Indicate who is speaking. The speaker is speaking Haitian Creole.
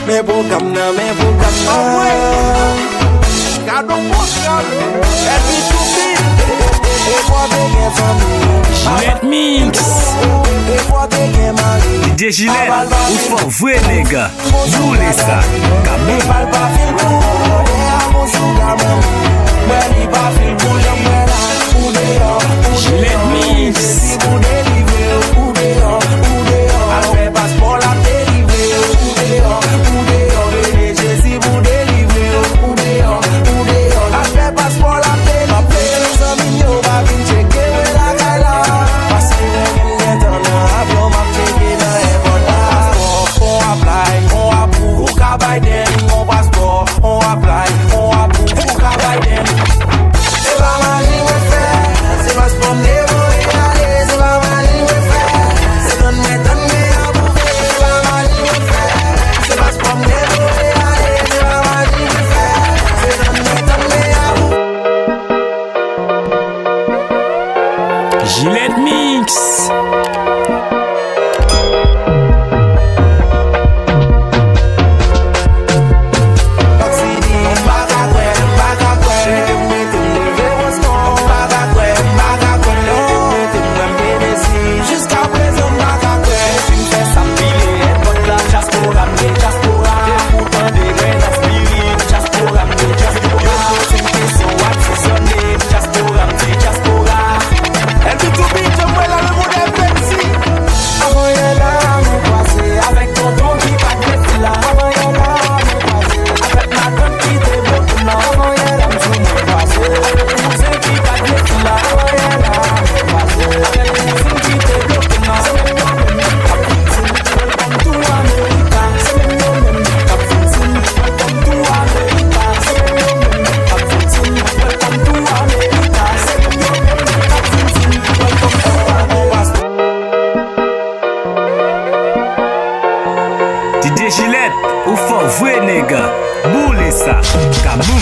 Speaker 1: Me program nan, me program nan.
Speaker 2: Gado Portugal, LB2B.
Speaker 1: E pote gen fami,
Speaker 3: Gillette Mix.
Speaker 1: e pote gen mari.
Speaker 3: DJ Gillette, ou fò vwe nega. Boule sa, kabou.
Speaker 1: Pal pa fil pou, e a mon sugar mami. Mwen li pa fil pou, jom mwen la. Ou deyo,
Speaker 3: Gillette Mix.
Speaker 1: si pou delivre, ou deyo, al fe paspor la delivre, ou deyo, vene Jezi pou delivre, ou deyo, al fe paspor la delivre. Sa minyo ba vin cheke we la kala. Pase ven gen tan nan avion map cheke nan airport la. On apply, on approve, ou ka bay dem. On paspor, on apply, on approve, ou ka bay dem. Se pa maji we fe, se paspor mne voye ale. Se pa maji we fe, se tan me apouve. Se pa maji we fe, se paspor mne voye ale. Se pa maji we fe, se tan me apouve.
Speaker 3: Gillette Mix.
Speaker 1: Jusqu'à présent,
Speaker 2: LB2B, j'aime la le modèle Pepsi.
Speaker 1: avant y'a là, me croiser avec tonton qui va te là. Avant y'a là, me croiser avec ma tante qui te bloque là. Avant y'a là, me croiser avec le cousin qui va te là. Avant y'a là, me croiser avec le cousin qui te bloque là. Welcome to America. Welcome to America. Welcome to America.
Speaker 3: DJ Gillette, ou fò vwe nega. Boule sa, kabou.